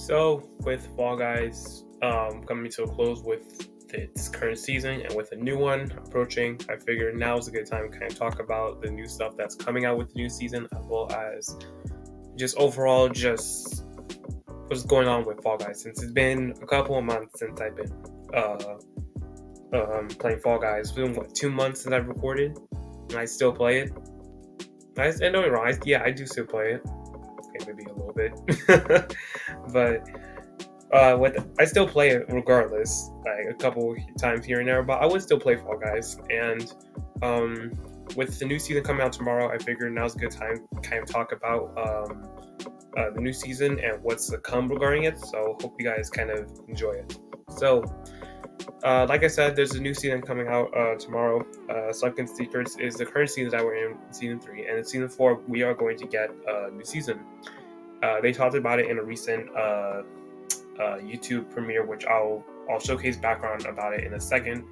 So, with Fall Guys coming to a close with its current season and with a new one approaching, I figured now is a good time to kind of talk about the new stuff that's coming out with the new season, as well as just overall, just what's going on with Fall Guys. Since it's been a couple of months since I've been playing Fall Guys. It's been, 2 months since I've recorded, and I still play it. And don't get me wrong, I do still play it. Okay, maybe a little bit. But I still play it regardless, like a couple times here and there. But I would still play Fall Guys, and with the new season coming out tomorrow, I figured now's a good time to kind of talk about the new season and what's to come regarding it. So hope you guys kind of enjoy it. So, like I said, there's a new season coming out tomorrow. Sunken Secrets is the current season that we're in, season 3, and in season 4 we are going to get a new season. They talked about it in a recent YouTube premiere, which I'll showcase background about it in a second.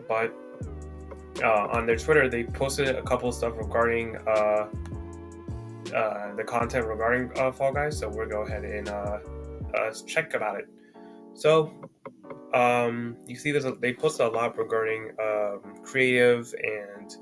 But on their Twitter, they posted a couple of stuff regarding the content regarding Fall Guys. So we'll go ahead and check about it. So you see, they posted a lot regarding creative and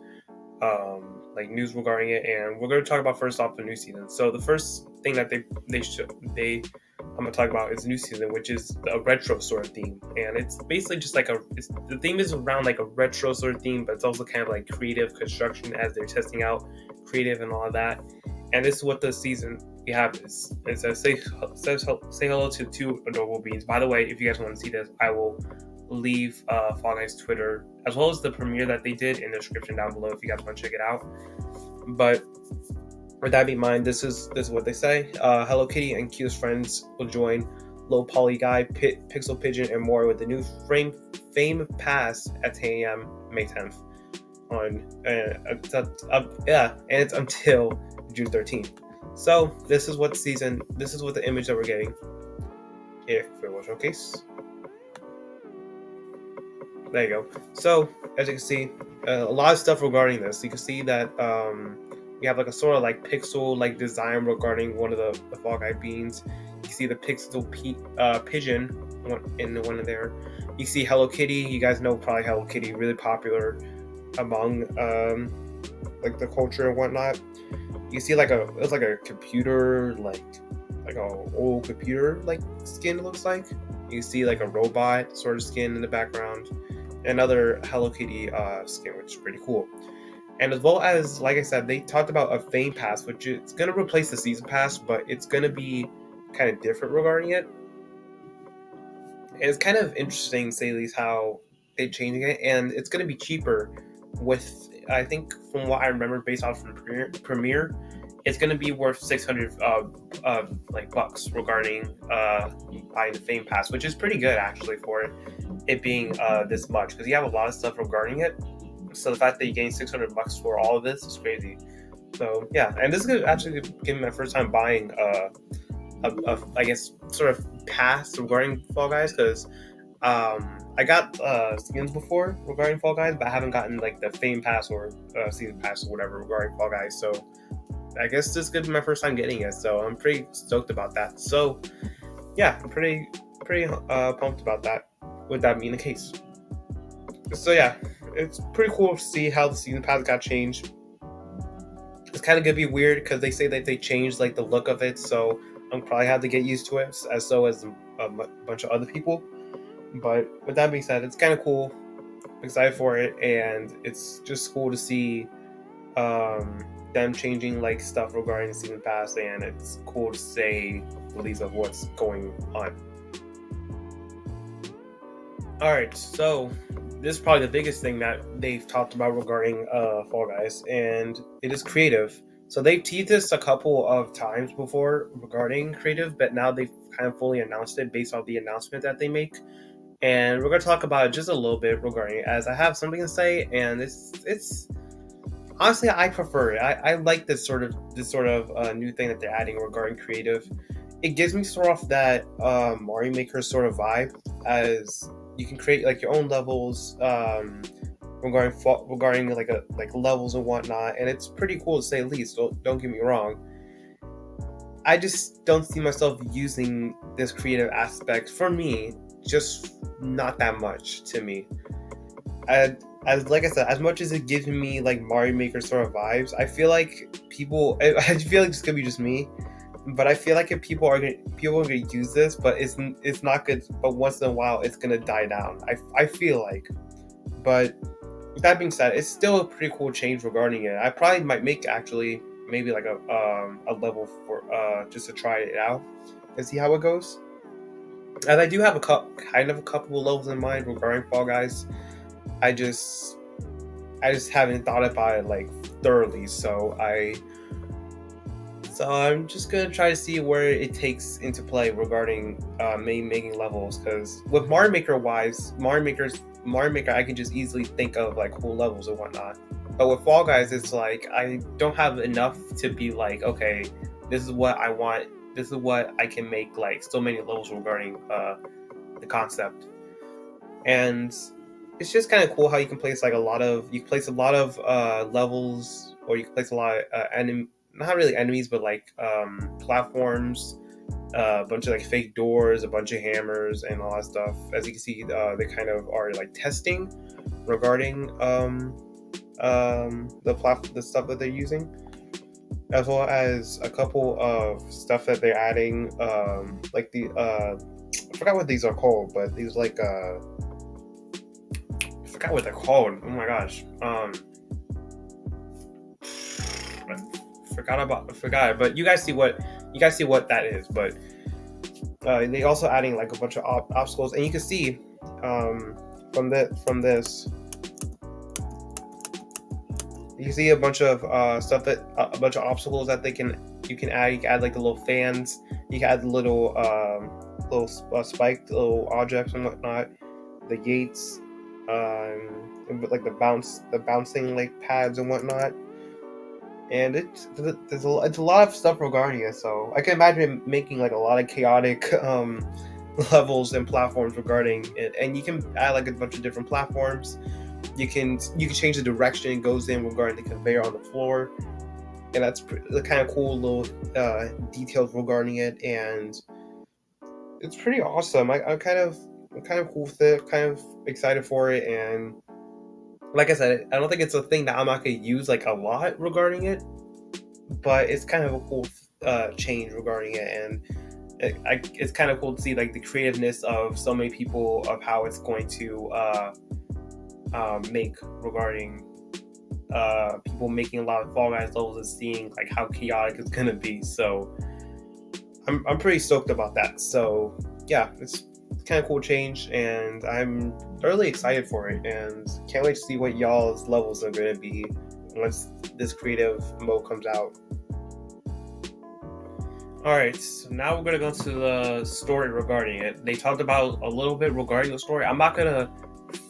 like news regarding it, and we're going to talk about first off the new season. So the first thing that I'm going to talk about is the new season, which is a retro sort of theme, and it's basically just like the theme is around like a retro sort of theme, but it's also kind of like creative construction as they're testing out creative and all of that. And this is what the season we have is. It says say hello to 2 adorable beings. By the way, if you guys want to see this, I will leave Fall Guys Twitter as well as the premiere that they did in the description down below if you guys want to check it out. But with that in mind, this is what they say. Hello Kitty and cutest friends will join Low Poly Guy, Pixel Pigeon, and more with the new Fame Pass at 10 a.m. May 10th. And it's until June 13th. So this is what the image that we're getting. If it was showcase. There you go. So as you can see, a lot of stuff regarding this. You can see that we have like a sort of like pixel like design regarding one of the Fall Guy beans. You see the pixel pigeon in one of there. You see Hello Kitty. You guys know probably Hello Kitty, really popular among like the culture and whatnot. You see it's like a computer like a old computer like skin, it looks like. You see like a robot sort of skin in the background. Another Hello Kitty skin, which is pretty cool. And as well as, like I said, they talked about a Fame Pass, which is going to replace the Season Pass, but it's going to be kind of different regarding it. And it's kind of interesting, to say at least, how they're changing it, and it's going to be cheaper with, I think, from what I remember, based off from Premiere, it's going to be worth 600 like bucks regarding buying the Fame Pass, which is pretty good actually for it being this much, because you have a lot of stuff regarding it. So the fact that you gain 600 bucks for all of this is crazy. So yeah, and this is actually giving me my first time buying I guess sort of pass regarding Fall Guys, because I got skins before regarding Fall Guys, but I haven't gotten like the Fame Pass or Season Pass or whatever regarding Fall Guys. So I guess this is gonna be my first time getting it, so I'm pretty stoked about that. So yeah, I'm pretty pumped about that, with that being the case. So yeah, it's pretty cool to see how the Season Pass got changed. It's kind of gonna be weird because they say that they changed like the look of it, so I'm probably have to get used to it, as a bunch of other people. But with that being said, it's kind of cool. I'm excited for it, and it's just cool to see them changing like stuff regarding the Season Pass, and it's cool to say the least of what's going on. Alright, so this is probably the biggest thing that they've talked about regarding Fall Guys, and it is creative. So they've teased this a couple of times before regarding creative, but now they've kind of fully announced it based on the announcement that they make. And we're going to talk about it just a little bit regarding it, as I have something to say, and it's honestly, I prefer it. I like this sort of new thing that they're adding regarding creative. It gives me sort of that Mario Maker sort of vibe, as you can create like your own levels regarding like levels and whatnot, and it's pretty cool to say the least. Don't get me wrong. I just don't see myself using this creative aspect for me. Just not that much to me. As like I said, as much as it gives me like Mario Maker sort of vibes, I feel like people. I feel like this could be just me, but I feel like if people are gonna use this, but it's not good. But once in a while, it's gonna die down. I feel like, but with that being said, it's still a pretty cool change regarding it. I probably might make actually maybe like a level for just to try it out and see how it goes. And I do have kind of a couple of levels in mind regarding Fall Guys. I just haven't thought about it like thoroughly, so I'm just gonna try to see where it takes into play regarding making levels. Because with Mario Maker wise, Mario Maker, I can just easily think of like cool levels and whatnot. But with Fall Guys, it's like I don't have enough to be like, okay, this is what I want. This is what I can make like so many levels regarding the concept. And it's just kind of cool how you can place like a lot of levels, or you can place a lot of not really enemies, but like platforms, a bunch of like fake doors, a bunch of hammers, and all that stuff. As you can see, they kind of are like testing regarding the stuff that they're using, as well as a couple of stuff that they're adding, like the I forgot what these are called, but these like I forgot what they're called. Oh my gosh. I forgot. But you guys see what that is. But they also adding like a bunch of obstacles, and you can see from this, you can see a bunch of stuff that a bunch of obstacles that you can add. You can add like the little fans. You can add the little spiked little objects and whatnot. The gates. Like the bouncing like pads and whatnot, and it's a lot of stuff regarding it. So I can imagine making like a lot of chaotic levels and platforms regarding it, and you can add like a bunch of different platforms. You can change the direction it goes in regarding the conveyor on the floor, and that's the kind of cool little details regarding it, and it's pretty awesome. I'm kind of cool with it, kind of excited for it, and like I said, I don't think it's a thing that I'm not going to use like a lot regarding it, but it's kind of a cool change regarding it, and it's kind of cool to see like the creativeness of so many people of how it's going to make regarding people making a lot of Fall Guys levels and seeing like how chaotic it's going to be. So I'm pretty stoked about that. So yeah, it's kind of cool change, and I'm thoroughly excited for it, and can't wait to see what y'all's levels are going to be once this creative mode comes out. Alright, so now we're going to go to the story regarding it. They talked about a little bit regarding the story. I'm not going to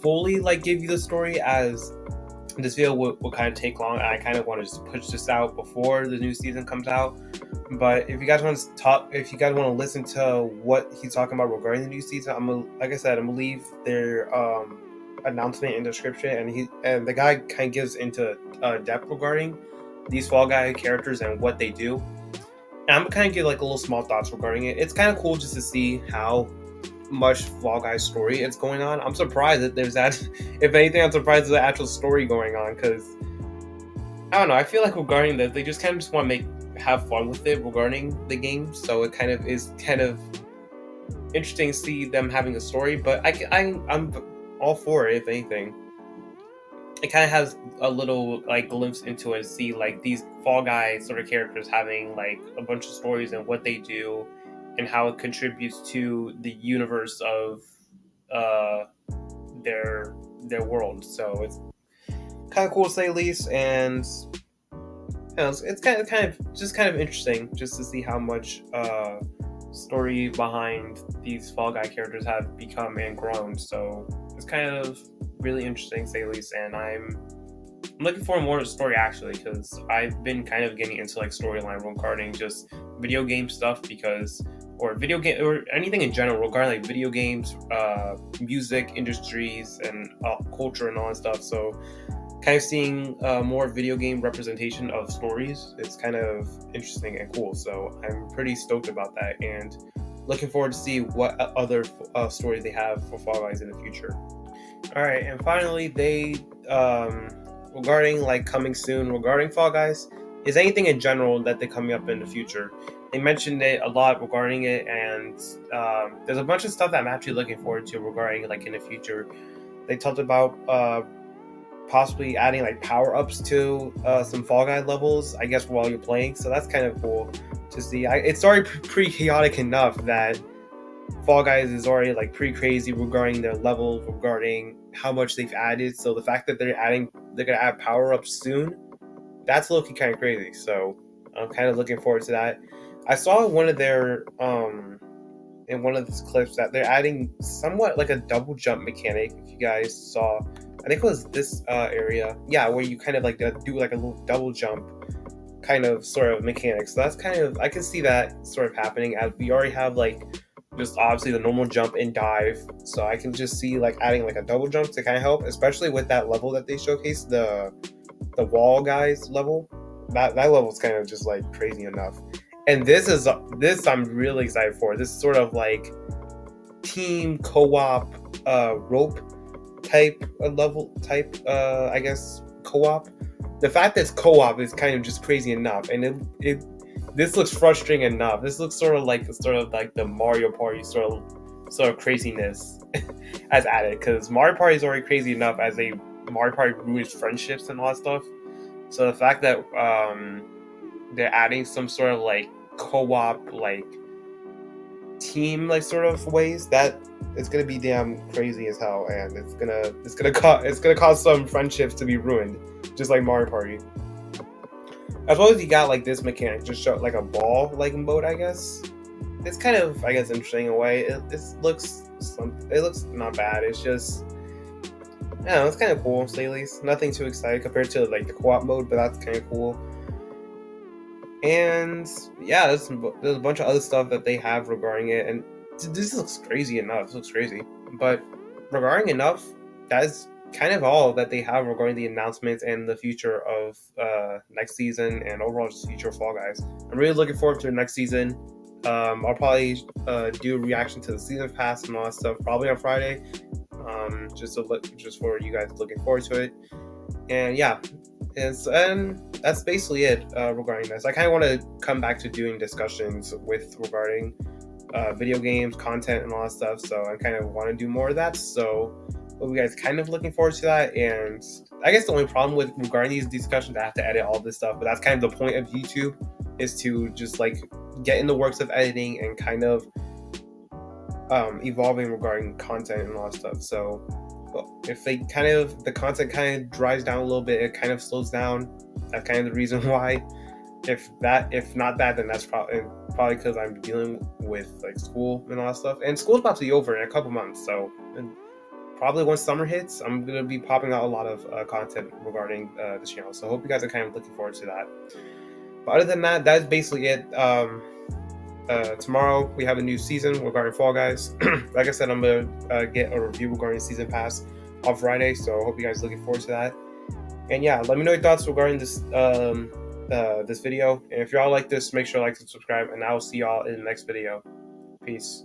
fully like give you the story, as this video will kind of take long, and I kind of want to just push this out before the new season comes out. But if you guys want to listen to what he's talking about regarding the new season, like I said, I'm gonna leave their announcement in the description, and the guy kind of gives into depth regarding these Fall Guy characters and what they do. And I'm gonna kind of give like a little small thoughts regarding it. It's kind of cool just to see how much Fall Guy story is going on. I'm surprised that there's that. If anything, I'm surprised there's an actual story going on, because I don't know. I feel like regarding this, they just kind of just want to have fun with it regarding the game. So it kind of is kind of interesting to see them having a story. But I'm all for it. If anything, it kind of has a little like glimpse into it. See like these Fall Guy sort of characters having like a bunch of stories and what they do, and how it contributes to the universe of their world. So it's kind of cool to say the least, and it's kind of interesting just to see how much story behind these Fall Guy characters have become and grown. So it's kind of really interesting to say the least, and I'm looking for more story actually, because I've been kind of getting into like storyline regarding just video game stuff, or anything in general regarding like video games, music industries, and culture and all that stuff. So kind of seeing more video game representation of stories. It's kind of interesting and cool. So I'm pretty stoked about that, and looking forward to see what other stories they have for Fall Guys in the future. All right, and finally, they regarding like coming soon regarding Fall Guys, is anything in general that they're coming up in the future. They mentioned it a lot regarding it, and there's a bunch of stuff that I'm actually looking forward to regarding like in the future. They talked about possibly adding like power ups to some Fall Guy levels, I guess, while you're playing. So that's kind of cool to see. It's already pretty chaotic enough that Fall Guys is already like pretty crazy regarding their level, regarding how much they've added. So the fact that they're gonna add power ups soon, that's looking kind of crazy. So I'm kind of looking forward to that. I saw one of their in one of these clips that they're adding somewhat like a double jump mechanic. If you guys saw, I think it was this area, yeah, where you kind of like do like a little double jump kind of sort of mechanics. So that's kind of, I can see that sort of happening, as we already have like just obviously the normal jump and dive. So I can just see like adding like a double jump to kind of help, especially with that level that they showcased, the wall guys level. That level is kind of just like crazy enough. And this I'm really excited for. This sort of like team co-op rope type level type I guess co-op. The fact that it's co-op is kind of just crazy enough, and it this looks frustrating enough. This looks sort of like the Mario Party sort of craziness as added, because Mario Party is already crazy enough as a Mario Party ruins friendships and all that stuff. So the fact that they're adding some sort of like co-op like team like sort of ways, that it's gonna be damn crazy as hell, and it's gonna cause some friendships to be ruined, just like Mario Party. As well as you got like this mechanic, just show like a ball like mode, I guess. It's kind of, I guess, interesting in a way. It looks not bad. It's just, I don't know, it's kind of cool, to say at least. Nothing too exciting compared to like the co-op mode, but that's kind of cool. And yeah, there's a bunch of other stuff that they have regarding it, and this looks crazy enough. This looks crazy, but regarding enough, that's kind of all that they have regarding the announcements and the future of next season and overall just future of Fall Guys. I'm really looking forward to the next season. I'll probably do a reaction to the season pass and all that stuff probably on Friday, just for you guys looking forward to it. And yeah, and that's basically it regarding this. I kind of want to come back to doing discussions regarding video games, content, and all that stuff. So I kind of want to do more of that. So hope you guys kind of looking forward to that. And I guess the only problem with regarding these discussions, I have to edit all this stuff. But that's kind of the point of YouTube, is to just like get in the works of editing and kind of evolving regarding content and all that stuff. So if the content kind of dries down a little bit, it kind of slows down. That's kind of the reason why. If not that, then that's probably because I'm dealing with like school and all that stuff. And school's about to be over in a couple months, so probably once summer hits, I'm gonna be popping out a lot of content regarding the channel. So I hope you guys are kind of looking forward to that. But other than that, that's basically it. Tomorrow we have a new season regarding Fall Guys. Like I said, I'm gonna get a review regarding season pass on Friday, so I hope you guys are looking forward to that. And yeah, let me know your thoughts regarding this this video. And if y'all like this, make sure to like and subscribe, and I will see y'all in the next video. Peace.